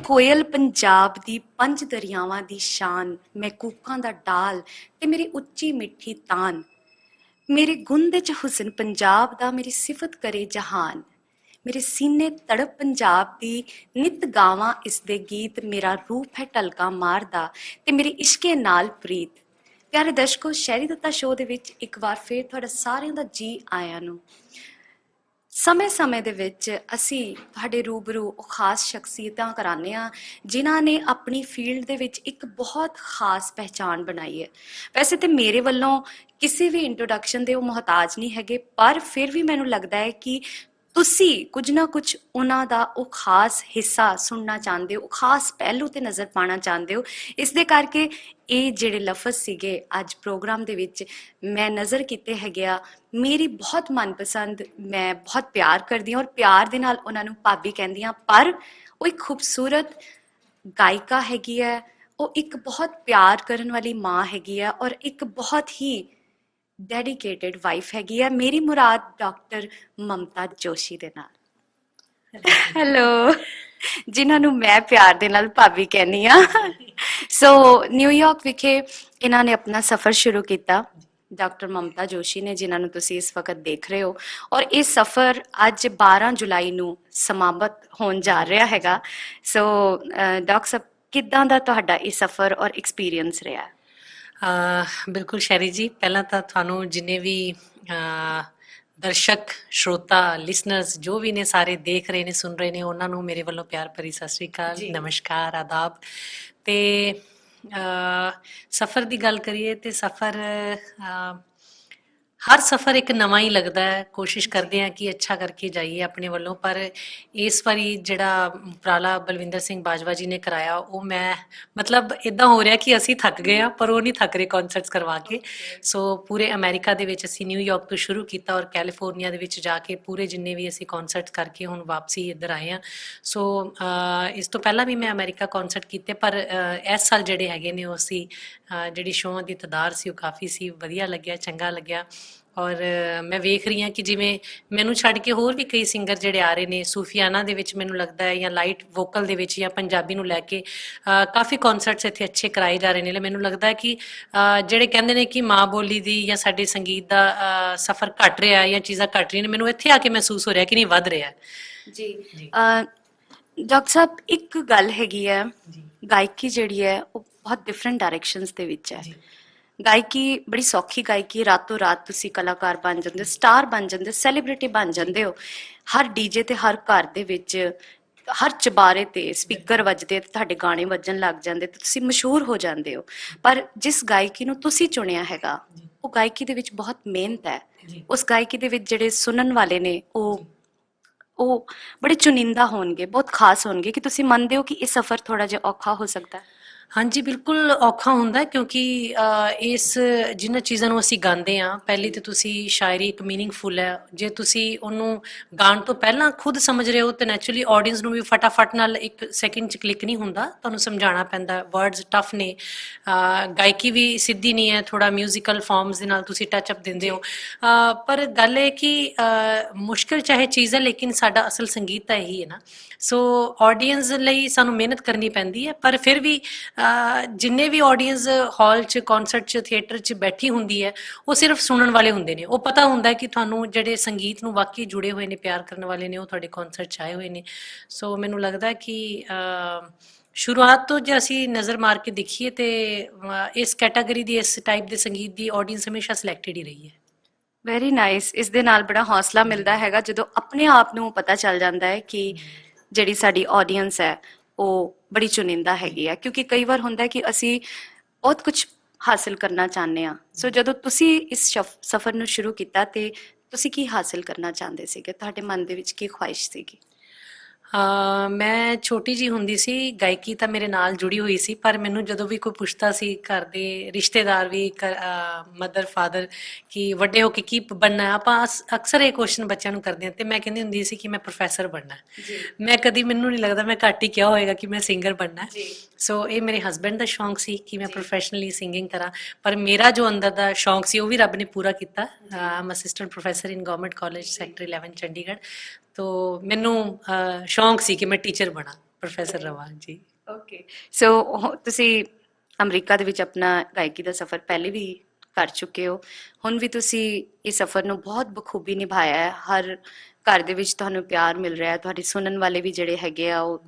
कोयल पंजाब दी पंज दरियावां दी शान, मैं कूकां दा डाल ते मेरी उच्ची मिठी तान। मेरे गुंदे च हुसन पंजाब दा, मेरी सिफत करे जहान। मेरे सीने तड़प पंजाब दी, नित गावां इसदे गीत। मेरा रूप है ढलका मारदा ते मेरे इश्के नाल प्रीत। प्यारे दर्शकों, शहरी दत्ता शो दे विच एक बार फिर तुहाडा सारिਆਂ ਦਾ जी आया ਨੂੰ। ਸਮੇਂ-ਸਮੇਂ ਦੇ ਵਿੱਚ ਅਸੀਂ ਤੁਹਾਡੇ ਰੂਬਰੂ ਉਹ ਖਾਸ ਸ਼ਖਸੀਅਤਾਂ ਕਰਾਉਂਦੇ ਹਾਂ ਜਿਨ੍ਹਾਂ ਨੇ ਆਪਣੀ ਫੀਲਡ ਦੇ ਵਿੱਚ ਇੱਕ ਬਹੁਤ ਖਾਸ ਪਹਿਚਾਣ ਬਣਾਈ ਹੈ। ਵੈਸੇ ਤੇ ਮੇਰੇ ਵੱਲੋਂ ਕਿਸੇ ਵੀ ਇੰਟਰੋਡਕਸ਼ਨ ਦੇ ਉਹ ਮੁਹਤਾਜ ਨਹੀਂ ਹੈਗੇ, ਪਰ ਫਿਰ ਵੀ ਮੈਨੂੰ ਲੱਗਦਾ ਹੈ ਕਿ ਤੁਸੀਂ ਕੁਝ ਨਾ ਕੁਝ ਉਹਨਾਂ ਦਾ ਉਹ ਖਾਸ ਹਿੱਸਾ ਸੁਣਨਾ ਚਾਹੁੰਦੇ ਹੋ, ਖਾਸ ਪਹਿਲੂ ਤੇ ਨਜ਼ਰ ਪਾਉਣਾ ਚਾਹੁੰਦੇ ਹੋ। ਇਸ ਦੇ ਕਰਕੇ ਇਹ ਜਿਹੜੇ ਲਫ਼ਜ਼ ਸੀਗੇ ਅੱਜ ਪ੍ਰੋਗਰਾਮ ਦੇ ਵਿੱਚ ਮੈਂ ਨਜ਼ਰ ਕੀਤੇ ਹੈਗੇ ਆ, ਮੇਰੀ ਬਹੁਤ ਮਨਪਸੰਦ, ਮੈਂ ਬਹੁਤ ਪਿਆਰ ਕਰਦੀ ਹਾਂ ਔਰ ਪਿਆਰ ਦੇ ਨਾਲ ਉਹਨਾਂ ਨੂੰ ਭਾਬੀ ਕਹਿੰਦੀ ਹਾਂ, ਪਰ ਉਹ ਇੱਕ ਖੂਬਸੂਰਤ ਗਾਇਕਾ ਹੈਗੀ ਹੈ, ਉਹ ਇੱਕ ਬਹੁਤ ਪਿਆਰ ਕਰਨ ਵਾਲੀ ਮਾਂ ਹੈਗੀ ਆ ਔਰ ਇੱਕ ਬਹੁਤ ਹੀ ਡੈਡੀਕੇਟਿਡ ਵਾਈਫ ਹੈਗੀ ਆ। ਮੇਰੀ ਮੁਰਾਦ ਡਾਕਟਰ ਮਮਤਾ ਜੋਸ਼ੀ ਦੇ ਨਾਲ। ਹੈਲੋ, ਜਿਨ੍ਹਾਂ ਨੂੰ ਮੈਂ ਪਿਆਰ ਦੇ ਨਾਲ ਭਾਬੀ ਕਹਿੰਦੀ ਆ। ਸੋ ਨਿਊਯਾਰਕ ਵਿਖੇ ਇਹਨਾਂ ਨੇ ਆਪਣਾ ਸਫ਼ਰ ਸ਼ੁਰੂ ਕੀਤਾ, ਡਾਕਟਰ ਮਮਤਾ ਜੋਸ਼ੀ ਨੇ, ਜਿਨ੍ਹਾਂ ਨੂੰ ਤੁਸੀਂ ਇਸ ਵਕਤ ਦੇਖ ਰਹੇ ਹੋ। ਔਰ ਇਹ ਸਫ਼ਰ ਅੱਜ 12 ਜੁਲਾਈ ਨੂੰ ਸਮਾਪਤ ਹੋਣ ਜਾ ਰਿਹਾ ਹੈਗਾ। ਸੋ ਡਾਕਟਰ ਸਾਹਿਬ, ਕਿੱਦਾਂ ਦਾ ਤੁਹਾਡਾ ਇਹ ਸਫ਼ਰ ਔਰ ਐਕਸਪੀਰੀਅੰਸ ਰਿਹਾ? ਬਿਲਕੁਲ ਸ਼ੈਰੀ ਜੀ, ਪਹਿਲਾਂ ਤਾਂ ਤੁਹਾਨੂੰ ਜਿੰਨੇ ਵੀ ਦਰਸ਼ਕ, ਸ਼ਰੋਤਾ, ਲਿਸਨਰਸ ਜੋ ਵੀ ਨੇ, ਸਾਰੇ ਦੇਖ ਰਹੇ ਨੇ, ਸੁਣ ਰਹੇ ਨੇ, ਉਹਨਾਂ ਨੂੰ ਮੇਰੇ ਵੱਲੋਂ ਪਿਆਰ ਭਰੀ ਸਤਿ ਸ਼੍ਰੀ ਅਕਾਲ, ਨਮਸਕਾਰ, ਆਦਾਬ। ਤੇ ਸਫ਼ਰ ਦੀ ਗੱਲ ਕਰੀਏ ਤੇ ਸਫ਼ਰ, ਹਰ ਸਫ਼ਰ ਇੱਕ ਨਵਾਂ ਹੀ ਲੱਗਦਾ ਹੈ। ਕੋਸ਼ਿਸ਼ ਕਰਦੇ ਹਾਂ ਕਿ ਅੱਛਾ ਕਰਕੇ ਜਾਈਏ ਆਪਣੇ ਵੱਲੋਂ, ਪਰ ਇਸ ਵਾਰੀ ਜਿਹੜਾ ਉਪਰਾਲਾ ਬਲਵਿੰਦਰ ਸਿੰਘ ਬਾਜਵਾ ਜੀ ਨੇ ਕਰਾਇਆ, ਉਹ ਮੈਂ ਮਤਲਬ ਇੱਦਾਂ ਹੋ ਰਿਹਾ ਕਿ ਅਸੀਂ ਥੱਕ ਗਏ ਹਾਂ, ਪਰ ਉਹ ਨਹੀਂ ਥੱਕ ਰਹੇ ਕੌਨਸਰਟਸ ਕਰਵਾ ਕੇ। ਸੋ ਪੂਰੇ ਅਮਰੀਕਾ ਦੇ ਵਿੱਚ ਅਸੀਂ ਨਿਊਯਾਰਕ ਤੋਂ ਸ਼ੁਰੂ ਕੀਤਾ ਔਰ ਕੈਲੀਫੋਰਨੀਆ ਦੇ ਵਿੱਚ ਜਾ ਕੇ ਪੂਰੇ ਜਿੰਨੇ ਵੀ ਅਸੀਂ ਕੌਨਸਰਟਸ ਕਰਕੇ ਹੁਣ ਵਾਪਸੀ ਇੱਧਰ ਆਏ ਹਾਂ। ਸੋ ਇਸ ਤੋਂ ਪਹਿਲਾਂ ਵੀ ਮੈਂ ਅਮਰੀਕਾ ਕੌਨਸਰਟ ਕੀਤੇ, ਪਰ ਇਸ ਸਾਲ ਜਿਹੜੇ ਹੈਗੇ ਨੇ ਉਹ ਅਸੀਂ ਜਿਹੜੀ ਸ਼ੋਆਂ ਦੀ ਤਾਦਾਦ ਸੀ ਉਹ ਕਾਫੀ ਸੀ, ਵਧੀਆ ਲੱਗਿਆ, ਚੰਗਾ ਲੱਗਿਆ। ਔਰ ਮੈਂ ਵੇਖ ਰਹੀ ਹਾਂ ਕਿ ਜਿਵੇਂ ਮੈਨੂੰ ਛੱਡ ਕੇ ਹੋਰ ਵੀ ਕਈ ਸਿੰਗਰ ਜਿਹੜੇ ਆ ਰਹੇ ਨੇ, ਸੂਫੀਆਨਾ ਦੇ ਵਿੱਚ ਮੈਨੂੰ ਲੱਗਦਾ ਹੈ, ਜਾਂ ਲਾਈਟ ਵੋਕਲ ਦੇ ਵਿੱਚ, ਜਾਂ ਪੰਜਾਬੀ ਨੂੰ ਲੈ ਕੇ ਕਾਫੀ ਕੌਨਸਰਟਸ ਇੱਥੇ ਅੱਛੇ ਕਰਾਏ ਜਾ ਰਹੇ ਨੇ। ਮੈਨੂੰ ਲੱਗਦਾ ਹੈ ਕਿ ਜਿਹੜੇ ਕਹਿੰਦੇ ਨੇ ਕਿ ਮਾਂ ਬੋਲੀ ਦੀ ਜਾਂ ਸਾਡੇ ਸੰਗੀਤ ਦਾ ਸਫ਼ਰ ਘੱਟ ਰਿਹਾ ਜਾਂ ਚੀਜ਼ਾਂ ਘੱਟ ਰਹੀਆਂ ਨੇ, ਮੈਨੂੰ ਇੱਥੇ ਆ ਕੇ ਮਹਿਸੂਸ ਹੋ ਰਿਹਾ ਕਿ ਨਹੀਂ, ਵੱਧ ਰਿਹਾ ਜੀ। ਡਾਕਟਰ ਸਾਹਿਬ, ਇੱਕ ਗੱਲ ਹੈਗੀ ਹੈ, ਗਾਇਕੀ ਜਿਹੜੀ ਹੈ ਉਹ ਬਹੁਤ ਡਿਫਰੈਂਟ ਡਾਇਰੈਕਸ਼ਨਸ ਦੇ ਵਿੱਚ ਹੈ। ਗਾਇਕੀ ਬੜੀ ਸੌਖੀ ਗਾਇਕੀ, ਰਾਤੋਂ ਰਾਤ ਤੁਸੀਂ ਕਲਾਕਾਰ ਬਣ ਜਾਂਦੇ ਹੋ, ਸਟਾਰ ਬਣ ਜਾਂਦੇ ਹੋ, ਸੈਲੀਬ੍ਰਿਟੀ ਬਣ ਜਾਂਦੇ ਹੋ। ਹਰ ਡੀਜੇ ਤੇ ਹਰ ਘਰ ਦੇ ਵਿੱਚ, ਹਰ ਚੁਬਾਰੇ ਤੇ ਸਪੀਕਰ ਵੱਜਦੇ ਤੇ ਤੁਹਾਡੇ ਗਾਣੇ ਵੱਜਣ ਲੱਗ ਜਾਂਦੇ ਤੇ ਤੁਸੀਂ ਮਸ਼ਹੂਰ ਹੋ ਜਾਂਦੇ ਹੋ। ਪਰ ਜਿਸ ਗਾਇਕੀ ਨੂੰ ਤੁਸੀਂ ਚੁਣਿਆ ਹੈਗਾ, ਉਹ ਗਾਇਕੀ ਦੇ ਵਿੱਚ ਬਹੁਤ ਮਿਹਨਤ ਹੈ। ਉਸ ਗਾਇਕੀ ਦੇ ਵਿੱਚ ਜਿਹੜੇ ਸੁਣਨ ਵਾਲੇ ਨੇ ਉਹ ਬੜੇ ਚੁਣਿੰਦਾ ਹੋਣਗੇ, ਬਹੁਤ ਖਾਸ ਹੋਣਗੇ। ਕਿ ਤੁਸੀਂ ਮੰਨਦੇ ਹੋ ਕਿ ਇਹ ਸਫ਼ਰ ਥੋੜਾ ਜਿਹਾ ਔਖਾ ਹੋ ਸਕਦਾ ਹੈ? ਹਾਂਜੀ, ਬਿਲਕੁਲ ਔਖਾ ਹੁੰਦਾ, ਕਿਉਂਕਿ ਇਸ ਜਿਨ੍ਹਾਂ ਚੀਜ਼ਾਂ ਨੂੰ ਅਸੀਂ ਗਾਉਂਦੇ ਹਾਂ, ਪਹਿਲੀ ਤਾਂ ਤੁਸੀਂ ਸ਼ਾਇਰੀ ਇੱਕ ਮੀਨਿੰਗਫੁਲ ਹੈ। ਜੇ ਤੁਸੀਂ ਉਹਨੂੰ ਗਾਉਣ ਤੋਂ ਪਹਿਲਾਂ ਖੁਦ ਸਮਝ ਰਹੇ ਹੋ ਤਾਂ ਨੈਚੁਰਲੀ ਆਡੀਅנס ਨੂੰ ਵੀ ਫਟਾਫਟ ਨਾਲ ਇੱਕ ਸੈਕਿੰਡ 'ਚ ਕਲਿੱਕ ਨਹੀਂ ਹੁੰਦਾ, ਤੁਹਾਨੂੰ ਸਮਝਾਉਣਾ ਪੈਂਦਾ। ਵਰਡਸ ਟਫ ਨੇ, ਗਾਇਕੀ ਵੀ ਸਿੱਧੀ ਨਹੀਂ ਹੈ, ਥੋੜ੍ਹਾ ਮਿਊਜ਼ੀਕਲ ਫਾਰਮਸ ਦੇ ਨਾਲ ਤੁਸੀਂ ਟੱਚ ਅਪ ਦਿੰਦੇ ਹੋ। ਪਰ ਗੱਲ ਇਹ ਕਿ ਮੁਸ਼ਕਿਲ ਚਾਹੇ ਚੀਜ਼ ਹੈ, ਲੇਕਿਨ ਸਾਡਾ ਅਸਲ ਸੰਗੀਤ ਤਾਂ ਇਹੀ ਹੈ ਨਾ। ਸੋ ਆਡੀਅנס ਲਈ ਸਾਨੂੰ ਮਿਹਨਤ ਕਰਨੀ ਪੈਂਦੀ ਹੈ, ਪਰ ਫਿਰ ਵੀ ਜਿੰਨੇ ਵੀ ਆਡੀਅנס ਹਾਲ 'ਚ, ਕੌਨਸਰਟ 'ਚ, ਥੀਏਟਰ 'ਚ ਬੈਠੀ ਹੁੰਦੀ ਹੈ, ਉਹ ਸਿਰਫ ਸੁਣਨ ਵਾਲੇ ਹੁੰਦੇ ਨੇ। ਉਹ ਪਤਾ ਹੁੰਦਾ ਕਿ ਤੁਹਾਨੂੰ ਜਿਹੜੇ ਸੰਗੀਤ ਨੂੰ ਵਾਕਈ ਜੁੜੇ ਹੋਏ ਨੇ, ਪਿਆਰ ਕਰਨ ਵਾਲੇ ਨੇ, ਉਹ ਤੁਹਾਡੇ ਕੌਨਸਰਟ 'ਚ ਆਏ ਹੋਏ ਨੇ। ਸੋ ਮੈਨੂੰ ਲੱਗਦਾ ਕਿ ਸ਼ੁਰੂਆਤ ਤੋਂ ਜੇ ਅਸੀਂ ਨਜ਼ਰ ਮਾਰ ਕੇ ਦੇਖੀਏ ਤਾਂ ਇਸ ਕੈਟਾਗਰੀ ਦੀ, ਇਸ ਟਾਈਪ ਦੇ ਸੰਗੀਤ ਦੀ ਆਡੀਅנס ਹਮੇਸ਼ਾ ਸਿਲੈਕਟਡ ਹੀ ਰਹੀ ਹੈ। Very nice. ਇਸ ਦੇ ਨਾਲ ਬੜਾ ਹੌਸਲਾ ਮਿਲਦਾ ਹੈਗਾ ਜਦੋਂ ਆਪਣੇ ਆਪ ਨੂੰ ਪਤਾ ਚੱਲ ਜਾਂਦਾ ਹੈ ਕਿ ਜਿਹੜੀ ਸਾਡੀ ਆਡੀਅנס ਹੈ ਉਹ ਬੜੀ ਚੁਣਿੰਦਾ ਹੈਗੀ ਆ। ਕਿਉਂਕਿ ਕਈ ਵਾਰ ਹੁੰਦਾ ਕਿ ਅਸੀਂ ਬਹੁਤ ਕੁਝ ਹਾਸਿਲ ਕਰਨਾ ਚਾਹੁੰਦੇ ਹਾਂ। ਸੋ ਜਦੋਂ ਤੁਸੀਂ ਇਸ ਸਫ਼ਰ ਨੂੰ ਸ਼ੁਰੂ ਕੀਤਾ ਤੇ ਤੁਸੀਂ ਕੀ ਹਾਸਿਲ ਕਰਨਾ ਚਾਹੁੰਦੇ ਸੀਗੇ? ਤੁਹਾਡੇ ਮਨ ਦੇ ਵਿੱਚ ਕੀ ਖੁਆਇਸ਼ ਸੀਗੀ? ਮੈਂ ਛੋਟੀ ਜਿਹੀ ਹੁੰਦੀ ਸੀ, ਗਾਇਕੀ ਤਾਂ ਮੇਰੇ ਨਾਲ ਜੁੜੀ ਹੋਈ ਸੀ, ਪਰ ਮੈਨੂੰ ਜਦੋਂ ਵੀ ਕੋਈ ਪੁੱਛਦਾ ਸੀ, ਘਰ ਦੇ ਰਿਸ਼ਤੇਦਾਰ ਵੀ, ਮਦਰ ਫਾਦਰ, ਕਿ ਵੱਡੇ ਹੋ ਕੇ ਕੀ ਬਣਨਾ, ਆਪਾਂ ਅਕਸਰ ਇਹ ਕੁਐਸਚਨ ਬੱਚਿਆਂ ਨੂੰ ਕਰਦੇ ਹਾਂ, ਅਤੇ ਮੈਂ ਕਹਿੰਦੀ ਹੁੰਦੀ ਸੀ ਕਿ ਮੈਂ ਪ੍ਰੋਫੈਸਰ ਬਣਨਾ। ਮੈਂ ਕਦੀ, ਮੈਨੂੰ ਨਹੀਂ ਲੱਗਦਾ ਮੈਂ ਘੱਟ ਹੀ ਕਿਹਾ ਹੋਏਗਾ ਕਿ ਮੈਂ ਸਿੰਗਰ ਬਣਨਾ। ਸੋ ਇਹ ਮੇਰੇ ਹਸਬੈਂਡ ਦਾ ਸ਼ੌਂਕ ਸੀ ਕਿ ਮੈਂ ਪ੍ਰੋਫੈਸ਼ਨਲੀ ਸਿੰਗਿੰਗ ਕਰਾਂ, ਪਰ ਮੇਰਾ ਜੋ ਅੰਦਰ ਦਾ ਸ਼ੌਂਕ ਸੀ ਉਹ ਵੀ ਰੱਬ ਨੇ ਪੂਰਾ ਕੀਤਾ। ਆਮ ਅਸਿਸਟੈਂਟ ਪ੍ਰੋਫੈਸਰ ਇਨ ਗਵਰਨਮੈਂਟ ਕਾਲਜ ਸੈਕਟਰ 11 ਚੰਡੀਗੜ੍ਹ। ਤੋ ਮੈਨੂੰ ਸ਼ੌਂਕ ਸੀ ਕਿ ਮੈਂ ਟੀਚਰ ਬਣਾ, ਪ੍ਰੋਫੈਸਰ ਰਵਾਂ ਜੀ। ਓਕੇ, ਸੋ ਤੁਸੀਂ ਅਮਰੀਕਾ ਦੇ ਵਿੱਚ ਆਪਣਾ ਗਾਇਕੀ ਦਾ ਸਫ਼ਰ ਪਹਿਲੇ ਵੀ ਕਰ ਚੁੱਕੇ ਹੋ, ਹੁਣ ਵੀ ਤੁਸੀਂ ਇਸ ਸਫ਼ਰ ਨੂੰ ਬਹੁਤ ਬਖੂਬੀ ਨਿਭਾਇਆ ਹੈ। ਹਰ ਘਰ ਦੇ ਵਿੱਚ ਤੁਹਾਨੂੰ ਪਿਆਰ ਮਿਲ ਰਿਹਾ ਹੈ, ਤੁਹਾਡੇ ਸੁਣਨ ਵਾਲੇ ਵੀ ਜਿਹੜੇ ਹੈਗੇ ਆ ਉਹ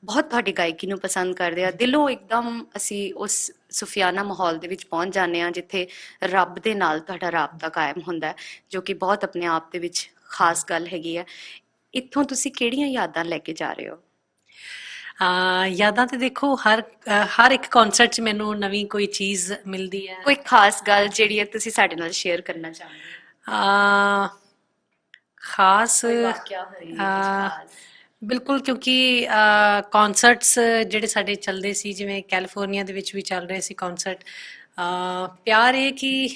ਬਹੁਤ ਤੁਹਾਡੀ ਗਾਇਕੀ ਨੂੰ ਪਸੰਦ ਕਰਦੇ ਆ। ਦਿਲੋਂ ਇੱਕਦਮ ਅਸੀਂ ਉਸ ਸੁਫਿਆਨਾ ਮਾਹੌਲ ਦੇ ਵਿੱਚ ਪਹੁੰਚ ਜਾਂਦੇ ਹਾਂ ਜਿੱਥੇ ਰੱਬ ਦੇ ਨਾਲ ਤੁਹਾਡਾ ਰਾਬਤਾ ਕਾਇਮ ਹੁੰਦਾ ਹੈ, ਜੋ ਕਿ ਬਹੁਤ ਆਪਣੇ ਆਪ ਦੇ ਵਿੱਚ ਖਾਸ ਗੱਲ ਹੈਗੀ ਹੈ। ਇੱਥੋਂ ਤੁਸੀਂ ਕਿਹੜੀਆਂ ਯਾਦਾਂ ਲੈ ਕੇ ਜਾ ਰਹੇ ਹੋ? ਯਾਦਾਂ ਤੇ ਦੇਖੋ ਹਰ ਇੱਕ ਕਨਸਰਟ 'ਚ ਮੈਨੂੰ ਨਵੀਂ ਕੋਈ ਚੀਜ਼ ਮਿਲਦੀ ਹੈ। ਕੋਈ ਖਾਸ ਗੱਲ ਜਿਹੜੀ ਹੈ ਤੁਸੀਂ ਸਾਡੇ ਨਾਲ ਸ਼ੇਅਰ ਕਰਨਾ ਚਾਹੁੰਦੇ ਹੋ? ਆ ਖਾਸ ਕੋਈ ਵਾਕਿਆ ਹੋਈ ਕੁਝ ਆ, ਖਾਸ? ਬਿਲਕੁਲ, ਕਿਉਂਕਿ ਕਨਸਰਟਸ ਜਿਹੜੇ ਸਾਡੇ ਚੱਲਦੇ ਸੀ, ਜਿਵੇਂ ਕੈਲੀਫੋਰਨੀਆ ਦੇ ਵਿੱਚ ਵੀ ਚੱਲ ਰਹੇ ਸੀ ਕਨਸਰਟ। ਪਿਆਰ ਇਹ ਕਿ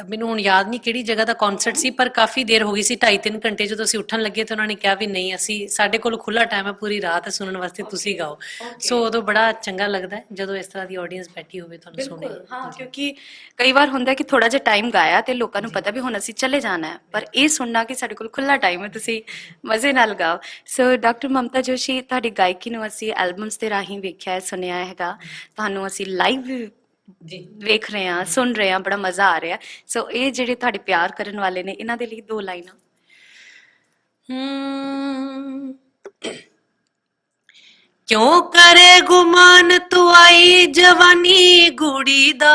ਮੈਨੂੰ ਹੁਣ ਯਾਦ ਨਹੀਂ ਕਿਹੜੀ ਜਗ੍ਹਾ ਦਾ ਕਨਸਰਟ ਸੀ, ਪਰ ਕਾਫੀ ਦੇਰ ਹੋ ਗਈ ਸੀ, 2.5-3 ਘੰਟੇ। ਜਦੋਂ ਅਸੀਂ ਉੱਠਣ ਲੱਗੇ ਤਾਂ ਉਹਨਾਂ ਨੇ ਕਿਹਾ ਵੀ ਨਹੀਂ, ਅਸੀਂ ਸਾਡੇ ਕੋਲ ਖੁੱਲਾ ਟਾਈਮ ਹੈ ਪੂਰੀ ਰਾਤ ਸੁਣਨ ਵਾਸਤੇ, ਤੁਸੀਂ ਗਾਓ। ਸੋ ਉਦੋਂ ਬੜਾ ਚੰਗਾ ਲੱਗਦਾ ਹੈ ਜਦੋਂ ਇਸ ਤਰ੍ਹਾਂ ਦੀ ਆਡੀਅנס ਬੈਠੀ ਹੋਵੇ ਤੁਹਾਨੂੰ ਸੁਣੇ। ਬਿਲਕੁਲ, ਹਾਂ, ਕਿਉਂਕਿ ਕਈ ਵਾਰ ਹੁੰਦਾ ਕਿ ਥੋੜਾ ਜਿਹਾ ਟਾਈਮ ਗਾਇਆ ਤੇ ਲੋਕਾਂ ਨੂੰ ਪਤਾ ਵੀ ਹੁਣ ਅਸੀਂ ਚਲੇ ਜਾਣਾ ਹੈ, ਪਰ ਇਹ ਸੁਣਨਾ ਕਿ ਸਾਡੇ ਕੋਲ ਖੁੱਲਾ ਟਾਈਮ ਹੈ, ਤੁਸੀਂ ਮਜ਼ੇ ਨਾਲ ਗਾਓ। ਸੋ ਡਾਕਟਰ ਮਮਤਾ ਜੋਸ਼ੀ, ਤੁਹਾਡੀ ਗਾਇਕੀ ਨੂੰ ਅਸੀਂ ਐਲਬਮਸ ਦੇ ਰਾਹੀਂ ਵੇਖਿਆ ਹੈ, ਸੁਣਿਆ ਹੈਗਾ, ਤੁਹਾਨੂੰ ਅਸੀਂ ਲਾਈਵ ਜੀ ਵੇਖ ਰਹੇ ਹਾਂ, ਸੁਣ ਰਹੇ ਹਾਂ, ਬੜਾ ਮਜ਼ਾ ਆ ਰਿਹਾ। ਸੋ ਇਹ ਜਿਹੜੇ ਤੁਹਾਡੇ ਪਿਆਰ ਕਰਨ ਵਾਲੇ ਨੇ, ਇਹਨਾਂ ਦੇ ਲਈ 2 ਲਾਈਨਾਂ। ਕਿਉਂ ਕਰੇ ਗੁਮਾਨ ਤੂੰ ਆਈ ਜਵਾਨੀ ਗੁੜੀ ਦਾ,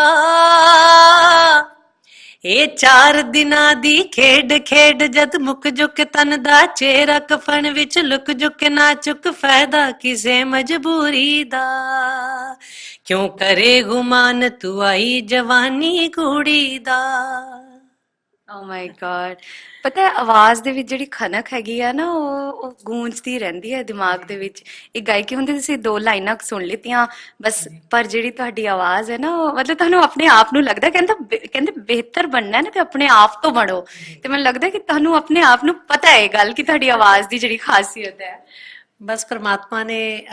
ਇਹ 4 ਦਿਨਾਂ ਦੀ ਖੇਡ ਖੇਡ ਜਦ ਮੁੱਕ ਜੁਕ ਤਨ ਦਾ ਚਿਹਰਾ ਕਫਨ ਵਿੱਚ ਲੁਕ ਜੁਕ ਨਾ ਚੁੱਕ ਫਾਇਦਾ ਕਿਸੇ ਮਜਬੂਰੀ ਦਾ। ਕਿਉਂ ਕਰੇ ਗੁਮਾਨ ਤੂੰ ਆਈ ਜਵਾਨੀ ਕੁੜੀ ਦਾ। ਓ ਮਾਈ ਗॉड, ਪਤਾ ਹੈ ਆਵਾਜ਼ ਦੇ ਵਿੱਚ ਜਿਹੜੀ ਖਨਕ ਹੈਗੀ ਆ ਨਾ, ਉਹ ਗੂੰਜਦੀ ਰਹਿੰਦੀ ਹੈ ਦਿਮਾਗ ਦੇ ਵਿੱਚ। ਇਹ ਗਾਇਕੀ ਹੁੰਦੀ, ਤੁਸੀਂ 2 ਲਾਈਨਾਂ ਸੁਣ ਲਿੱਤੀਆਂ ਬਸ, ਪਰ ਜਿਹੜੀ ਤੁਹਾਡੀ ਆਵਾਜ਼ ਹੈ ਨਾ, ਉਹ ਮਤਲਬ ਤੁਹਾਨੂੰ ਆਪਣੇ ਆਪ ਨੂੰ ਲੱਗਦਾ, ਕਹਿੰਦੇ ਬਿਹਤਰ ਬਣਨਾ ਨਾ ਤੇ ਆਪਣੇ ਆਪ ਤੋਂ ਬਣੋ। ਤੇ ਮੈਨੂੰ ਲੱਗਦਾ ਕਿ ਤੁਹਾਨੂੰ ਆਪਣੇ ਆਪ ਨੂੰ ਪਤਾ ਹੈ ਇਹ ਗੱਲ ਕਿ ਤੁਹਾਡੀ ਆਵਾਜ਼ ਦੀ ਜਿਹੜੀ ਖਾਸੀਅਤ ਹੈ। ਬਸ ਪਰਮਾਤਮਾ ਨੇ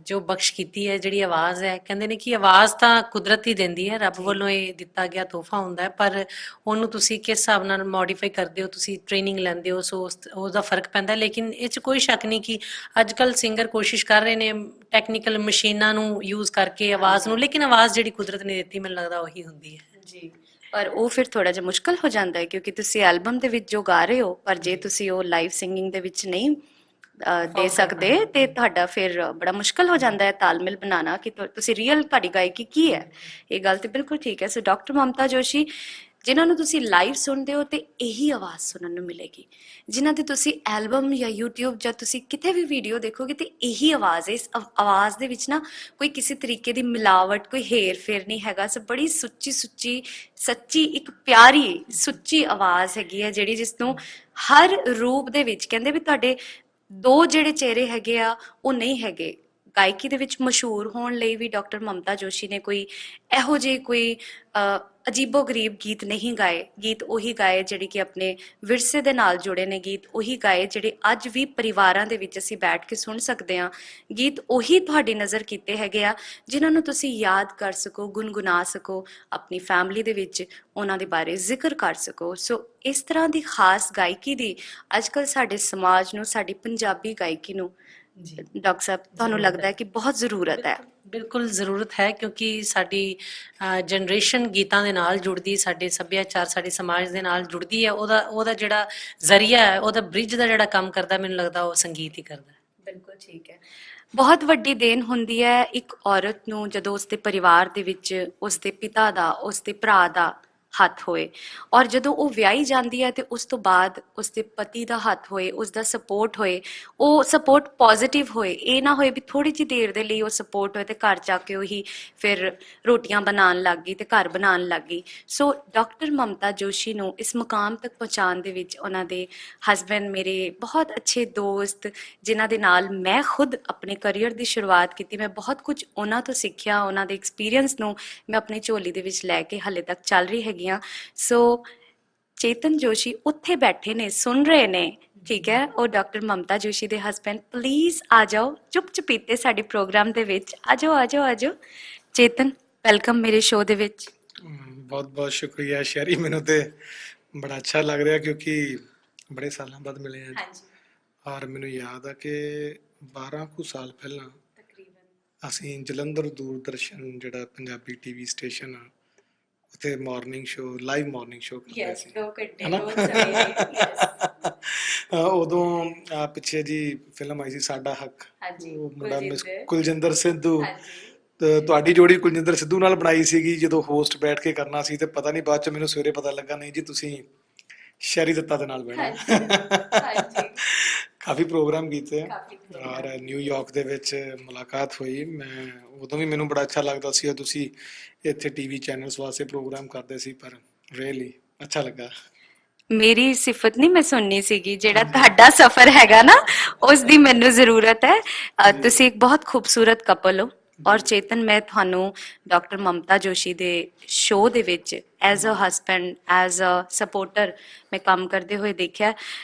ਜੋ ਬਖਸ਼ ਕੀਤੀ ਹੈ ਜਿਹੜੀ ਆਵਾਜ਼ ਹੈ, ਕਹਿੰਦੇ ਨੇ ਕਿ ਆਵਾਜ਼ ਤਾਂ ਕੁਦਰਤ ਹੀ ਦਿੰਦੀ ਹੈ, ਰੱਬ ਵੱਲੋਂ ਇਹ ਦਿੱਤਾ ਗਿਆ ਤੋਹਫਾ ਹੁੰਦਾ ਹੈ, ਪਰ ਉਹਨੂੰ ਤੁਸੀਂ ਕਿਸ ਹਿਸਾਬ ਨਾਲ ਮੋਡੀਫਾਈ ਕਰਦੇ ਹੋ, ਤੁਸੀਂ ਟ੍ਰੇਨਿੰਗ ਲੈਂਦੇ ਹੋ, ਸੋ ਉਹਦਾ ਫਰਕ ਪੈਂਦਾ। ਲੇਕਿਨ ਇਹ 'ਚ ਕੋਈ ਸ਼ੱਕ ਨਹੀਂ ਕਿ ਅੱਜ ਕੱਲ੍ਹ ਸਿੰਗਰ ਕੋਸ਼ਿਸ਼ ਕਰ ਰਹੇ ਨੇ ਟੈਕਨੀਕਲ ਮਸ਼ੀਨਾਂ ਨੂੰ ਯੂਜ਼ ਕਰਕੇ ਆਵਾਜ਼ ਨੂੰ, ਲੇਕਿਨ ਆਵਾਜ਼ ਜਿਹੜੀ ਕੁਦਰਤ ਨੇ ਦਿੱਤੀ ਮੈਨੂੰ ਲੱਗਦਾ ਉਹੀ ਹੁੰਦੀ ਹੈ ਜੀ। ਪਰ ਉਹ ਫਿਰ ਥੋੜਾ ਜਿਹਾ ਮੁਸ਼ਕਲ ਹੋ ਜਾਂਦਾ ਹੈ, ਕਿਉਂਕਿ ਤੁਸੀਂ ਐਲਬਮ ਦੇ ਵਿੱਚ ਜੋ ਗਾ ਰਹੇ ਹੋ, ਪਰ ਜੇ ਤੁਸੀਂ ਉਹ ਲਾਈਵ ਸਿੰਗਿੰਗ ਦੇ ਵਿੱਚ ਨਹੀਂ ਦੇ ਸਕਦੇ ਤੇ ਤੁਹਾਡਾ ਫਿਰ ਬੜਾ ਮੁਸ਼ਕਲ ਹੋ ਜਾਂਦਾ ਹੈ ਤਾਲਮੇਲ ਬਣਾਉਣਾ ਕਿ ਤੁਸੀਂ ਰੀਅਲ ਤੁਹਾਡੀ ਗਾਇਕੀ ਕੀ ਹੈ। ਇਹ ਗੱਲ ਤੇ ਬਿਲਕੁਲ ਠੀਕ ਹੈ। ਸੋ ਡਾਕਟਰ ਮਮਤਾ ਜੋਸ਼ੀ, ਜਿਨ੍ਹਾਂ ਨੂੰ ਤੁਸੀਂ ਲਾਈਵ ਸੁਣਦੇ ਹੋ ਤੇ ਇਹੀ ਆਵਾਜ਼ ਸੁਣਨ ਨੂੰ ਮਿਲੇਗੀ, ਜਿਨ੍ਹਾਂ ਦੀ ਤੁਸੀਂ ਐਲਬਮ ਜਾਂ YouTube ਜਾਂ ਤੁਸੀਂ ਕਿਤੇ ਵੀ ਵੀਡੀਓ ਦੇਖੋਗੇ ਤੇ ਇਹੀ ਆਵਾਜ਼ ਹੈ। ਇਸ ਆਵਾਜ਼ ਦੇ ਵਿੱਚ ਨਾ ਕੋਈ ਕਿਸੇ ਤਰੀਕੇ ਦੀ ਮਿਲਾਵਟ, ਕੋਈ ਹੇਰ ਫੇਰ ਨਹੀਂ ਹੈਗਾ। ਸੋ ਬੜੀ ਸੁੱਚੀ ਸੁੱਚੀ ਸੱਚੀ ਇੱਕ ਪਿਆਰੀ ਸੁੱਚੀ ਆਵਾਜ਼ ਹੈਗੀ ਹੈ, ਜਿਹੜੀ ਜਿਸ ਨੂੰ ਹਰ ਰੂਪ ਦੇ ਵਿੱਚ ਕਹਿੰਦੇ ਵੀ ਤੁਹਾਡੇ 2 ਜਿਹੜੇ ਚਿਹਰੇ ਹੈਗੇ ਆ ਉਹ ਨਹੀਂ ਹੈਗੇ। ਗਾਇਕੀ ਦੇ ਵਿੱਚ ਮਸ਼ਹੂਰ ਹੋਣ ਲਈ ਵੀ ਡਾਕਟਰ ਮਮਤਾ ਜੋਸ਼ੀ ਨੇ ਕੋਈ ਇਹੋ ਜਿਹੇ ਕੋਈ ਅਜੀਬੋ ਗਰੀਬ ਗੀਤ ਨਹੀਂ ਗਾਏ। ਗੀਤ ਉਹੀ ਗਾਏ ਜਿਹੜੇ ਕਿ ਆਪਣੇ ਵਿਰਸੇ ਦੇ ਨਾਲ ਜੁੜੇ ਨੇ, ਗੀਤ ਉਹੀ ਗਾਏ ਜਿਹੜੇ ਅੱਜ ਵੀ ਪਰਿਵਾਰਾਂ ਦੇ ਵਿੱਚ ਅਸੀਂ ਬੈਠ ਕੇ ਸੁਣ ਸਕਦੇ ਹਾਂ। ਗੀਤ ਉਹੀ ਤੁਹਾਡੀ ਨਜ਼ਰ ਕੀਤੇ ਹੈਗੇ ਆ ਜਿਨ੍ਹਾਂ ਨੂੰ ਤੁਸੀਂ ਯਾਦ ਕਰ ਸਕੋ, ਗੁਣਗੁਣਾ ਸਕੋ, ਆਪਣੀ ਫੈਮਿਲੀ ਦੇ ਵਿੱਚ ਉਹਨਾਂ ਦੇ ਬਾਰੇ ਜ਼ਿਕਰ ਕਰ ਸਕੋ। ਸੋ ਇਸ ਤਰ੍ਹਾਂ ਦੀ ਖਾਸ ਗਾਇਕੀ ਦੀ ਅੱਜ ਕੱਲ੍ਹ ਸਾਡੇ ਸਮਾਜ ਨੂੰ, ਸਾਡੀ ਪੰਜਾਬੀ ਗਾਇਕੀ ਨੂੰ ਡਾਕਟਰ ਸਾਹਿਬ ਤੁਹਾਨੂੰ ਲੱਗਦਾ ਹੈ ਕਿ ਬਹੁਤ ਜ਼ਰੂਰਤ ਹੈ? ਬਿਲਕੁਲ ਜ਼ਰੂਰਤ ਹੈ, ਕਿਉਂਕਿ ਸਾਡੀ ਜਨਰੇਸ਼ਨ ਗੀਤਾਂ ਦੇ ਨਾਲ ਜੁੜਦੀ, ਸਾਡੇ ਸੱਭਿਆਚਾਰ ਸਾਡੇ ਸਮਾਜ ਦੇ ਨਾਲ ਜੁੜਦੀ ਹੈ। ਉਹਦਾ ਜਿਹੜਾ ਜ਼ਰੀਆ ਹੈ, ਉਹਦਾ ਬ੍ਰਿਜ ਦਾ ਜਿਹੜਾ ਕੰਮ ਕਰਦਾ, ਮੈਨੂੰ ਲੱਗਦਾ ਉਹ ਸੰਗੀਤ ਹੀ ਕਰਦਾ। ਬਿਲਕੁਲ ਠੀਕ ਹੈ। ਬਹੁਤ ਵੱਡੀ ਦੇਣ ਹੁੰਦੀ ਹੈ ਇੱਕ ਔਰਤ ਨੂੰ ਜਦੋਂ ਉਸਦੇ ਪਰਿਵਾਰ ਦੇ ਵਿੱਚ ਉਸਦੇ ਪਿਤਾ ਦਾ, ਉਸਦੇ ਭਰਾ ਦਾ ਹੱਥ ਹੋਏ, ਔਰ ਜਦੋਂ ਉਹ ਵਿਆਹੀ ਜਾਂਦੀ ਹੈ ਤੇ ਉਸ ਤੋਂ ਬਾਅਦ ਉਸਦੇ ਪਤੀ ਦਾ ਹੱਥ ਹੋਏ, ਉਸਦਾ ਸਪੋਰਟ ਹੋਏ, ਉਹ ਸਪੋਰਟ ਪੋਜ਼ਿਟਿਵ ਹੋਏ। ਇਹ ਨਾ ਹੋਏ ਵੀ ਥੋੜੀ ਜਿਹੀ ਦੇਰ ਦੇ ਲਈ ਉਹ ਸਪੋਰਟ ਹੋਏ ਤੇ ਘਰ ਜਾ ਕੇ ਉਹੀ ਫਿਰ ਰੋਟੀਆਂ ਬਣਾਉਣ ਲੱਗ ਗਈ ਤੇ ਘਰ ਬਣਾਉਣ ਲੱਗ ਗਈ। ਸੋ ਡਾਕਟਰ ਮਮਤਾ ਜੋਸ਼ੀ ਨੂੰ ਇਸ ਮੁਕਾਮ ਤੱਕ ਪਹੁੰਚਾਉਣ ਦੇ ਵਿੱਚ ਉਹਨਾਂ ਦੇ ਹਸਬੈਂਡ, ਮੇਰੇ ਬਹੁਤ ਅੱਛੇ ਦੋਸਤ, ਜਿਨ੍ਹਾਂ ਦੇ ਨਾਲ ਮੈਂ ਖੁਦ ਆਪਣੇ ਕਰੀਅਰ ਦੀ ਸ਼ੁਰੂਆਤ ਕੀਤੀ, ਮੈਂ ਬਹੁਤ ਕੁਝ ਉਹਨਾਂ ਤੋਂ ਸਿੱਖਿਆ, ਉਹਨਾਂ ਦੇ ਐਕਸਪੀਰੀਅੰਸ ਨੂੰ ਮੈਂ ਆਪਣੀ ਝੋਲੀ ਦੇ ਵਿੱਚ ਲੈ ਕੇ ਹਾਲੇ ਤੱਕ ਚੱਲ ਰਹੀ ਹੈਗੀ। ਸੋ ਚੇਤਨ ਜੋਸ਼ੀ ਉੱਥੇ ਬੈਠੇ ਨੇ, ਸੁਣ ਰਹੇ ਨੇ, ਠੀਕ ਹੈ, ਉਹ ਡਾਕਟਰ ਮਮਤਾ ਜੋਸ਼ੀ ਦੇ ਹਸਬੈਂਡ। ਪਲੀਜ਼ ਆ ਜਾਓ ਚੁੱਪ ਚੁਪੀਤੇ ਸਾਡੇ ਪ੍ਰੋਗਰਾਮ ਦੇ ਵਿੱਚ, ਆ ਜਾਓ ਆ ਜਾਓ ਆ ਜਾਓ। ਚੇਤਨ, ਵੈਲਕਮ ਮੇਰੇ ਸ਼ੋਅ ਦੇ ਵਿੱਚ। ਬਹੁਤ ਬਹੁਤ ਸ਼ੁਕਰੀਆ ਸ਼ੈਰੀ, ਮੈਨੂੰ ਤੇ ਬੜਾ ਅੱਛਾ ਲੱਗ ਰਿਹਾ ਕਿਉਂਕਿ ਬੜੇ ਸਾਲਾਂ ਬਾਅਦ ਮਿਲੇ ਹਾਂ। ਹਾਂਜੀ। ਔਰ ਮੈਨੂੰ ਯਾਦ ਆ ਕਿ 12 ਕੁ ਸਾਲ ਪਹਿਲਾਂ ਤਕਰੀਬਨ ਅਸੀਂ ਜਲੰਧਰ ਦੂਰਦਰਸ਼ਨ ਜਿਹੜਾ ਪੰਜਾਬੀ ਟੀਵੀ ਸਟੇਸ਼ਨ ਆ ਉੱਥੇ morning show live morning show ਕਰਦੇ ਯੈਸ ਸੀ 2 ਘੰਟੇ ਹਨਾ ਰੋਜ਼ ਸਵੇਰੇ ਯੈਸ ਉਦੋਂ ਪਿੱਛੇ ਜੀ ਫਿਲਮ ਆਈ ਸੀ ਸਾਡਾ ਹੱਕ, ਹਾਂਜੀ ਉਹ ਮੁੰਡਾ ਮਿਸ ਕੁਲਜਿੰਦਰ ਕੁਲਜਿੰਦਰ ਸਿੱਧੂ, ਹਾਂਜੀ ਤੇ ਤੁਹਾਡੀ ਜੋੜੀ ਕੁਲਜਿੰਦਰ ਸਿੱਧੂ ਨਾਲ ਬਣਾਈ ਸੀਗੀ ਜਦੋਂ ਹੋਸਟ ਬੈਠ ਕੇ ਕਰਨਾ ਸੀ, ਤੇ ਪਤਾ ਨਹੀਂ ਬਾਅਦ ਚ ਮੈਨੂੰ ਸਵੇਰੇ ਪਤਾ ਲੱਗਾ ਨਹੀਂ ਜੀ ਤੁਸੀਂ ਸ਼ੈਰੀ ਦੱਤਾ ਦੇ ਨਾਲ ਬਹਿਣਾ ਹਾਂਜੀ ਹਾਂਜੀ ਕਾਫੀ ਪ੍ਰੋਗਰਾਮ ਕੀਤੇ ਆ ਕਾਫੀ ਔਰ ਨਿਊਯਾਰਕ ਦੇ ਵਿੱਚ ਮੁਲਾਕਾਤ ਹੋਈ। ਮੈਂ ਉਦੋਂ ਵੀ ਮੈਨੂੰ ਬੜਾ ਅੱਛਾ ਲੱਗਦਾ ਸੀ ਤੁਸੀਂ ਇੱਥੇ ਟੀਵੀ ਚੈਨਲਸ ਵਾਸਤੇ ਪ੍ਰੋਗਰਾਮ ਕਰਦੇ ਸੀ, ਪਰ ਰੀਅਲੀ ਅੱਛਾ ਲੱਗਾ। ਮੇਰੀ ਸਿਫਤ ਨਹੀਂ ਮੈਂ ਸੁਣਨੀ ਸੀਗੀ, ਜਿਹੜਾ ਤੁਹਾਡਾ ਸਫ਼ਰ ਹੈਗਾ ਨਾ ਉਸ ਦੀ ਮੈਨੂੰ ਜ਼ਰੂਰਤ ਹੈ। ਤੁਸੀਂ ਇੱਕ ਬਹੁਤ ਖੂਬਸੂਰਤ ਕਪਲ ਹੋ ਔਰ ਚੇਤਨ, ਮੈਂ ਤੁਹਾਨੂੰ ਡਾਕਟਰ ਮਮਤਾ ਜੋਸ਼ੀ ਦੇ ਸ਼ੋਅ ਦੇ ਵਿੱਚ as a husband as a supporter ਮੈਂ ਕੰਮ ਕਰਦੇ ਹੋਏ ਦੇਖਿਆ।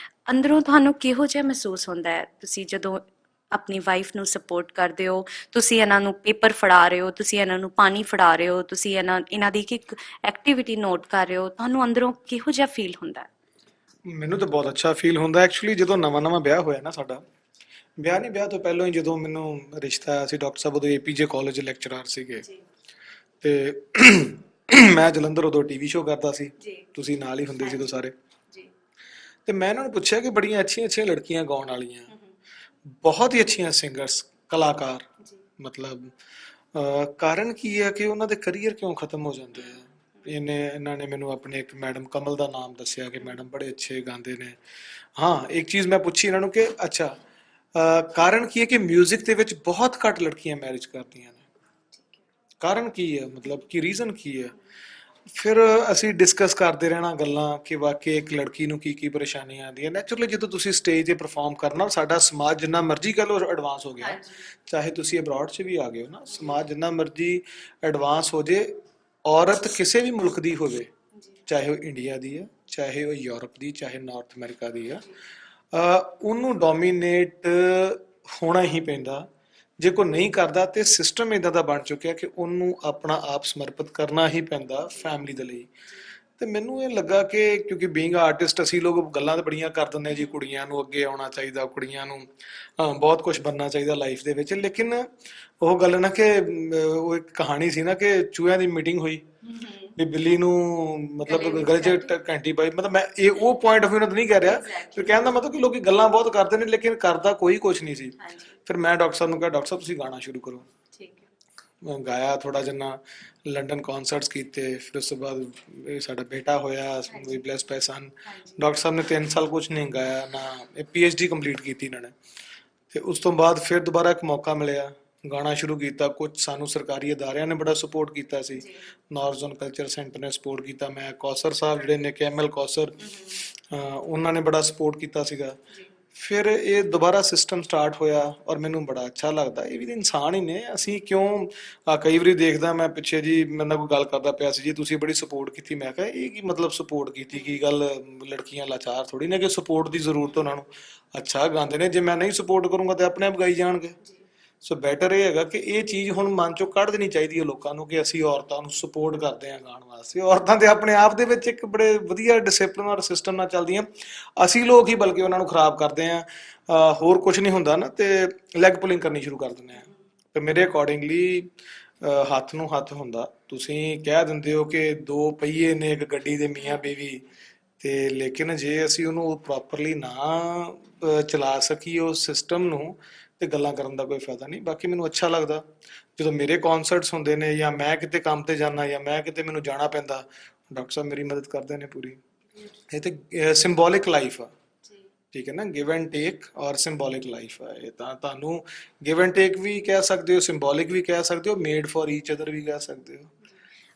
ਅੰਦਰੋਂ ਤੁਹਾਨੂੰ ਕਿਹੋ ਜਿਹਾ ਮਹਿਸੂਸ ਹੁੰਦਾ ਹੈ ਤੁਸੀਂ ਜਦੋਂ ਆਪਣੀ ਵਾਈਫ ਨੂੰ ਸਪੋਰਟ ਕਰਦੇ ਹੋ, ਤੁਸੀਂ ਇਹਨਾਂ ਨੂੰ ਪੇਪਰ ਫੜਾ ਰਹੇ ਹੋ, ਤੁਸੀਂ ਇਹਨਾਂ ਨੂੰ ਪਾਣੀ ਫੜਾ ਰਹੇ ਹੋ, ਤੁਸੀਂ ਇਹਨਾਂ ਦੀ ਇੱਕ ਐਕਟੀਵਿਟੀ ਨੋਟ ਕਰ ਰਹੇ ਹੋ, ਤੁਹਾਨੂੰ ਅੰਦਰੋਂ ਕਿਹੋ ਜਿਹਾ ਫੀਲ ਹੁੰਦਾ ਹੈ? ਮੈਨੂੰ ਤਾਂ ਬਹੁਤ ਅੱਛਾ ਫੀਲ ਹੁੰਦਾ ਐਕਚੁਅਲੀ। ਜਦੋਂ ਨਵਾਂ ਨਵਾਂ ਵਿਆਹ ਹੋਇਆ ਨਾ ਸਾਡਾ, ਵਿਆਹ ਨਹੀਂ ਵਿਆਹ ਤੋਂ ਪਹਿਲਾਂ ਹੀ ਜਦੋਂ ਮੈਨੂੰ ਰਿਸ਼ਤਾ ਆਇਆ ਸੀ, ਡਾਕਟਰ ਸਾਹਿਬ ਉਦੋਂ ਏਪੀਜੇ ਕਾਲਜ ਲੈਕਚਰਰ ਸੀਗੇ, ਜੀ ਤੇ ਮੈਂ ਜਲੰਧਰ ਉਦੋਂ ਟੀਵੀ ਸ਼ੋਅ ਕਰਦਾ ਸੀ, ਜੀ ਤੁਸੀਂ ਨਾਲ ਹੀ ਹੁੰਦੇ ਸੀ ਉਦੋਂ ਸਾਰੇ। ਜੀ ਤੇ ਮੈਂ ਇਹਨਾਂ ਨੂੰ ਪੁੱਛਿਆ ਕਿ ਬੜੀਆਂ ਅੱਛੀਆਂ ਅੱਛੀਆਂ ਲੜਕੀਆਂ ਗਾਉਣ ਵਾਲੀਆਂ, ਬਹੁਤ ਹੀ ਅੱਛੀਆਂ ਸਿੰਗਰਸ ਕਲਾਕਾਰ, ਜੀ ਮਤਲਬ ਕਾਰਨ ਕੀ ਹੈ ਕਿ ਉਹਨਾਂ ਦੇ ਕਰੀਅਰ ਕਿਉਂ ਖਤਮ ਹੋ ਜਾਂਦੇ ਆ। ਇਹਨਾਂ ਨੇ ਮੈਨੂੰ ਆਪਣੇ ਇੱਕ ਮੈਡਮ ਕਮਲ ਦਾ ਨਾਮ ਦੱਸਿਆ ਕਿ ਮੈਡਮ ਬੜੇ ਅੱਛੇ ਗਾਉਂਦੇ ਨੇ। ਹਾਂ, ਇੱਕ ਚੀਜ਼ ਮੈਂ ਪੁੱਛੀ ਇਹਨਾਂ ਨੂੰ ਕਿ ਅੱਛਾ ਕਾਰਨ ਕੀ ਹੈ ਕਿ 뮤직 ਦੇ ਵਿੱਚ ਬਹੁਤ ਘੱਟ ਲੜਕੀਆਂ ਮੈਰਿਜ ਕਰਦੀਆਂ ਨੇ, ਕਾਰਨ ਕੀ ਹੈ, ਮਤਲਬ ਕਿ ਰੀਜ਼ਨ ਕੀ ਹੈ। ਫਿਰ ਅਸੀਂ ਡਿਸਕਸ ਕਰਦੇ ਰਹਿਣਾ ਗੱਲਾਂ ਕਿ ਵਾਕਈ ਇੱਕ ਲੜਕੀ ਨੂੰ ਕੀ ਕੀ ਪਰੇਸ਼ਾਨੀਆਂ ਆਉਂਦੀਆਂ। ਨੈਚੁਰਲੀ ਜਦੋਂ ਤੁਸੀਂ ਸਟੇਜ ਤੇ ਪਰਫਾਰਮ ਕਰਨਾ, ਸਾਡਾ ਸਮਾਜ ਜਿੰਨਾ ਮਰਜ਼ੀ ਕਹ ਲਓ ਐਡਵਾਂਸ ਹੋ ਗਿਆ, ਹਾਂਜੀ ਚਾਹੇ ਤੁਸੀਂ ਅਬਰੋਡ 'ਚ ਵੀ ਆ ਗਏ ਹੋ ਨਾ, ਸਮਾਜ ਜਿੰਨਾ ਮਰਜ਼ੀ ਐਡਵਾਂਸ ਹੋ ਜੇ, ਔਰਤ ਕਿਸੇ ਵੀ ਮੁਲਕ ਦੀ ਹੋਵੇ, ਜੀ ਚਾਹੇ ਉਹ ਇੰਡੀਆ ਦੀ ਹੈ, ਚਾਹੇ ਉਹ ਯੂਰਪ ਦੀ, ਚਾਹੇ ਨਾਰਥ ਅਮਰੀਕਾ ਦੀ ਆ, ਜੀ ਉਹਨੂੰ ਡੋਮੀਨੇਟ ਹੋਣਾ ਹੀ ਪੈਂਦਾ। ਜੇ ਕੋਈ ਨਹੀਂ ਕਰਦਾ ਤੇ ਸਿਸਟਮ ਇਦਾਂ ਦਾ ਬਣ ਚੁੱਕਿਆ ਕਿ ਉਹਨੂੰ ਆਪਣਾ ਆਪ ਸਮਰਪਿਤ ਕਰਨਾ ਹੀ ਪੈਂਦਾ ਫੈਮਿਲੀ ਦੇ ਲਈ। ਤੇ ਮੈਨੂੰ ਇਹ ਲੱਗਾ ਕਿ ਕਿਉਂਕਿ ਬੀਇੰਗ ਆਰਟਿਸਟ ਅਸੀਂ ਲੋਕ ਗੱਲਾਂ ਤਾਂ ਬੜੀਆਂ ਕਰ ਦਿੰਦੇ ਜੀ, ਕੁੜੀਆਂ ਨੂੰ ਅੱਗੇ ਆਉਣਾ ਚਾਹੀਦਾ, ਕੁੜੀਆਂ ਨੂੰ ਬਹੁਤ ਕੁਝ ਬਣਨਾ ਚਾਹੀਦਾ ਲਾਈਫ ਦੇ ਵਿੱਚ, ਲੇਕਿਨ ਉਹ ਗੱਲ ਨਾ ਕਿ ਉਹ ਇੱਕ ਕਹਾਣੀ ਸੀ ਨਾ ਕਿ ਚੂਹਿਆਂ ਦੀ ਮੀਟਿੰਗ ਹੋਈ ਵੀ ਬਿੱਲੀ ਨੂੰ ਮਤਲਬ ਗਲੇ 'ਚ ਘੰਟੀ ਪਾਈ, ਮਤਲਬ ਮੈਂ ਇਹ ਉਹ ਪੁਆਇੰਟ ਆਫ ਵਿਊ ਨਾਲ ਨਹੀਂ ਕਹਿ ਰਿਹਾ, ਫਿਰ ਕਹਿਣ ਦਾ ਮਤਲਬ ਕਿ ਲੋਕੀ ਗੱਲਾਂ ਬਹੁਤ ਕਰਦੇ ਨੇ ਲੇਕਿਨ ਕਰਦਾ ਕੋਈ ਕੁਝ ਨਹੀਂ ਸੀ। ਹਾਂਜੀ ਫਿਰ ਮੈਂ ਡਾਕਟਰ ਸਾਹਿਬ ਨੂੰ ਕਿਹਾ ਡਾਕਟਰ ਸਾਹਿਬ ਤੁਸੀਂ ਗਾਣਾ ਸ਼ੁਰੂ ਕਰੋ। ਠੀਕ ਹੈ ਮੈਂ ਗਾਇਆ ਥੋੜਾ ਜਿਹਾ, ਲੰਡਨ ਕਨਸਰਟਸ ਕੀਤੇ, ਫਿਰ ਉਸ ਤੋਂ ਬਾਅਦ ਇਹ ਸਾਡਾ ਬੇਟਾ ਹੋਇਆ, ਵੀ ਬਲੈਸਡ ਬਾਈ ਸਨ। ਹਾਂਜੀ ਡਾਕਟਰ ਸਾਹਿਬ ਨੇ 3 ਸਾਲ ਕੁਝ ਨਹੀਂ ਗਾਇਆ ਨਾ, ਇਹ ਪੀਐਚਡੀ ਕੰਪਲੀਟ ਕੀਤੀ ਇਹਨਾਂ ਨੇ। ਤੇ ਉਸ ਤੋਂ ਬਾਅਦ ਫਿਰ ਦੁਬਾਰਾ ਇੱਕ ਮੌਕਾ ਮਿਲਿਆ, ਗਾਣਾ ਸ਼ੁਰੂ ਕੀਤਾ। ਕੁਝ ਸਾਨੂੰ ਸਰਕਾਰੀ ਅਦਾਰਿਆਂ ਨੇ ਬੜਾ ਸਪੋਰਟ ਕੀਤਾ ਸੀ, ਜੀ ਨਾਰਜ਼ਨ ਕਲਚਰ ਸੈਂਟਰ ਨੇ ਸਪੋਰਟ ਕੀਤਾ, ਮੈਂ ਕੌਸਰ ਸਾਹਿਬ ਜਿਹੜੇ ਨੇ ਕੈਮਲ ਕੌਸਰ, ਉਹਨਾਂ ਨੇ ਬੜਾ ਸਪੋਰਟ ਕੀਤਾ ਸੀਗਾ। ਜੀ ਫਿਰ ਇਹ ਦੁਬਾਰਾ ਸਿਸਟਮ ਸਟਾਰਟ ਹੋਇਆ ਔਰ ਮੈਨੂੰ ਬੜਾ ਅੱਛਾ ਲੱਗਦਾ। ਇਹ ਵੀ ਤਾਂ ਇਨਸਾਨ ਹੀ ਨੇ, ਅਸੀਂ ਕਿਉਂ ਕਈ ਵਾਰੀ ਦੇਖਦਾ ਮੈਂ ਪਿੱਛੇ ਜੀ ਮੇਰੇ ਨਾਲ ਕੋਈ ਗੱਲ ਕਰਦਾ ਪਿਆ ਸੀ ਜੀ ਤੁਸੀਂ ਬੜੀ ਸਪੋਰਟ ਕੀਤੀ, ਮੈਂ ਕਿਹਾ ਇਹ ਕੀ ਮਤਲਬ ਸਪੋਰਟ ਕੀਤੀ, ਕੀ ਗੱਲ ਲੜਕੀਆਂ ਲਾਚਾਰ ਥੋੜੀ ਨੇ ਕਿ ਸਪੋਰਟ ਦੀ ਜ਼ਰੂਰਤ ਉਹਨਾਂ ਨੂੰ, ਅੱਛਾ ਗਾਉਂਦੇ ਨੇ, ਜੇ ਮੈਂ ਨਹੀਂ ਸਪੋਰਟ ਕਰੂੰਗਾ ਤੇ ਆਪਣੇ ਆਪ ਗਾਈ ਜਾਣਗੇ। ਸੋ ਬੈਟਰ ਇਹ ਹੈਗਾ ਕਿ ਇਹ ਚੀਜ਼ ਹੁਣ ਮਨ ਚੋਂ ਕੱਢ ਦੇਣੀ ਚਾਹੀਦੀ ਹੈ ਲੋਕਾਂ ਨੂੰ ਕਿ ਅਸੀਂ ਔਰਤਾਂ ਨੂੰ ਸਪੋਰਟ ਕਰਦੇ ਹਾਂ ਗਾਉਣ ਵਾਸਤੇ। ਔਰਤਾਂ ਤੇ ਆਪਣੇ ਆਪ ਦੇ ਵਿੱਚ ਇੱਕ ਬੜੇ ਵਧੀਆ ਡਿਸਪਲਿਨ ਔਰ ਸਿਸਟਮ ਨਾਲ ਚੱਲਦੀਆਂ, ਅਸੀਂ ਲੋਕ ਹੀ ਬਲਕਿ ਉਹਨਾਂ ਨੂੰ ਖਰਾਬ ਕਰਦੇ ਹਾਂ। ਹੋਰ ਕੁਝ ਨਹੀਂ ਹੁੰਦਾ ਨਾ, ਤੇ ਲੈਗ ਪੁਲਿੰਗ ਕਰਨੀ ਸ਼ੁਰੂ ਕਰ ਦਿੰਦੇ ਆ। ਤੇ ਮੇਰੇ ਅਕੋਰਡਿੰਗਲੀ ਹੱਥ ਨੂੰ ਹੱਥ ਹੁੰਦਾ। ਤੁਸੀਂ ਕਹਿ ਦਿੰਦੇ ਹੋ ਕਿ 2 ਪਹੀਏ ਨੇ ਇੱਕ ਗੱਡੀ ਦੇ ਮੀਆਂ ਬੀਵੀ, ਤੇ ਲੇਕਿਨ ਜੇ ਅਸੀਂ ਉਹਨੂੰ ਪ੍ਰੋਪਰਲੀ ਨਾ ਚਲਾ ਸਕੀਏ ਉਸ ਸਿਸਟਮ ਨੂੰ, ਤੇ ਗੱਲਾਂ ਕਰਨ ਦਾ ਕੋਈ ਫਾਇਦਾ ਨਹੀਂ। ਬਾਕੀ ਮੈਨੂੰ ਅੱਛਾ ਲੱਗਦਾ ਜਦੋਂ ਮੇਰੇ ਕਨਸਰਟਸ ਹੁੰਦੇ ਨੇ, ਜਾਂ ਮੈਂ ਕਿਤੇ ਕੰਮ ਤੇ ਜਾਣਾ, ਜਾਂ ਮੈਂ ਕਿਤੇ ਮੈਨੂੰ ਜਾਣਾ ਪੈਂਦਾ, ਡਾਕਟਰ ਸਾਹਿਬ ਮੇਰੀ ਮਦਦ ਕਰਦੇ ਨੇ ਪੂਰੀ। ਇਹ ਤੇ ਸਿੰਬੋਲਿਕ ਲਾਈਫ ਆ, ਜੀ ਠੀਕ ਹੈ ਨਾ, ਗਿਵ ਐਂਡ ਟੇਕ ਔਰ ਸਿੰਬੋਲਿਕ ਲਾਈਫ ਆ ਇਹ। ਤਾਂ ਤੁਹਾਨੂੰ ਗਿਵ ਐਂਡ ਟੇਕ ਵੀ ਕਹਿ ਸਕਦੇ ਹੋ, ਸਿੰਬੋਲਿਕ ਵੀ ਕਹਿ ਸਕਦੇ ਹੋ, ਮੇਡ ਫॉर ਈਚ ਅਦਰ ਵੀ ਕਹਿ ਸਕਦੇ ਹੋ।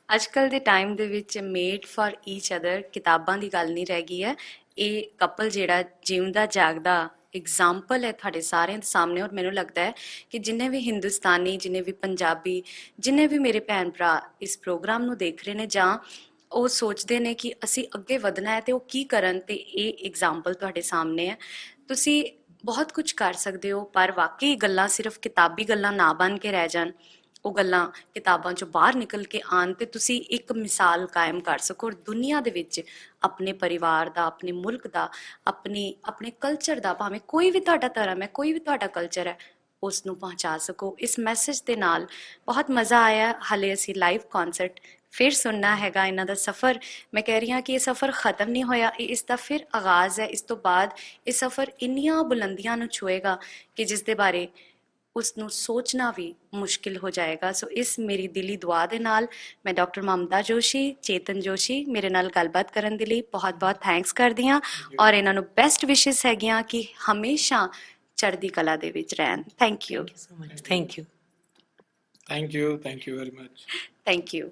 ਅੱਜ ਕੱਲ ਦੇ ਟਾਈਮ ਦੇ ਵਿੱਚ ਮੇਡ ਫॉर ਈਚ ਅਦਰ ਕਿਤਾਬਾਂ ਦੀ ਗੱਲ ਨਹੀਂ ਰਹਿ ਗਈ ਹੈ। ਇਹ ਕਪਲ ਜਿਹੜਾ ਜਿਉਂਦਾ ਜਾਗਦਾ ਐਗਜ਼ਾਮਪਲ ਹੈ ਤੁਹਾਡੇ ਸਾਰਿਆਂ ਦੇ ਸਾਹਮਣੇ। ਔਰ ਮੈਨੂੰ ਲੱਗਦਾ ਹੈ ਕਿ ਜਿੰਨੇ ਵੀ ਹਿੰਦੁਸਤਾਨੀ, ਜਿੰਨੇ ਵੀ ਪੰਜਾਬੀ, ਜਿੰਨੇ ਵੀ ਮੇਰੇ ਭੈਣ ਭਰਾ ਇਸ ਪ੍ਰੋਗਰਾਮ ਨੂੰ ਦੇਖ ਰਹੇ ਨੇ, ਜਾਂ ਉਹ ਸੋਚਦੇ ਨੇ ਕਿ ਅਸੀਂ ਅੱਗੇ ਵਧਣਾ ਹੈ ਤੇ ਉਹ ਕੀ ਕਰਨ, ਤੇ ਇਹ ਐਗਜ਼ਾਮਪਲ ਤੁਹਾਡੇ ਸਾਹਮਣੇ ਹੈ। ਤੁਸੀਂ ਬਹੁਤ ਕੁਝ ਕਰ ਸਕਦੇ ਹੋ, ਪਰ ਵਾਕਈ ਗੱਲਾਂ ਸਿਰਫ ਕਿਤਾਬੀ ਗੱਲਾਂ ਨਾ ਬਣ ਕੇ ਰਹਿ ਜਾਣ। ਉਹ ਗੱਲਾਂ ਕਿਤਾਬਾਂ ਚੋਂ ਬਾਹਰ ਨਿਕਲ ਕੇ ਆਉਣ ਤੇ ਤੁਸੀਂ ਇੱਕ ਮਿਸਾਲ ਕਾਇਮ ਕਰ ਸਕੋ ਔਰ ਦੁਨੀਆ ਦੇ ਵਿੱਚ ਆਪਣੇ ਪਰਿਵਾਰ ਦਾ, ਆਪਣੇ ਮੁਲਕ ਦਾ, ਆਪਣੇ ਕਲਚਰ ਦਾ, ਭਾਵੇਂ ਕੋਈ ਵੀ ਤੁਹਾਡਾ ਧਰਮ ਹੈ, ਕੋਈ ਵੀ ਤੁਹਾਡਾ ਕਲਚਰ ਹੈ, ਉਸ ਨੂੰ ਪਹੁੰਚਾ ਸਕੋ। ਇਸ ਮੈਸੇਜ ਦੇ ਨਾਲ ਬਹੁਤ ਮਜ਼ਾ ਆਇਆ। ਹਾਲੇ ਅਸੀਂ ਲਾਈਵ ਕਨਸਰਟ ਫਿਰ ਸੁਣਨਾ ਹੈਗਾ ਇਹਨਾਂ ਦਾ ਸਫ਼ਰ। ਮੈਂ ਕਹਿ ਰਹੀ ਹਾਂ ਕਿ ਇਹ ਸਫ਼ਰ ਖਤਮ ਨਹੀਂ ਹੋਇਆ, ਇਹ ਇਸ ਦਾ ਫਿਰ ਆਗਾਜ਼ ਹੈ। ਇਸ ਤੋਂ ਬਾਅਦ ਇਹ ਸਫ਼ਰ ਇੰਨੀਆਂ ਬੁਲੰਦੀਆਂ ਨੂੰ ਛੂਏਗਾ ਕਿ ਜਿਸ ਦੇ ਬਾਰੇ ਉਸ ਨੂੰ ਸੋਚਣਾ ਵੀ ਮੁਸ਼ਕਿਲ ਹੋ ਜਾਏਗਾ। ਸੋ ਇਸ ਮੇਰੀ ਦਿਲੀ ਦੁਆ ਦੇ ਨਾਲ ਮੈਂ ਡਾਕਟਰ ਮਮਤਾ ਜੋਸ਼ੀ, ਚੇਤਨ ਜੋਸ਼ੀ ਮੇਰੇ ਨਾਲ ਗੱਲਬਾਤ ਕਰਨ ਦੇ ਲਈ ਬਹੁਤ-ਬਹੁਤ ਥੈਂਕਸ ਕਰਦੀ ਹਾਂ ਔਰ ਇਹਨਾਂ ਨੂੰ ਬੈਸਟ ਵਿਸ਼ੇਸ ਹੈਗੀਆਂ ਕਿ ਹਮੇਸ਼ਾ ਚੜ੍ਹਦੀ ਕਲਾ ਦੇ ਵਿੱਚ ਰਹਿਣ। Thank you. So much, thank you. Thank you very much. Thank you.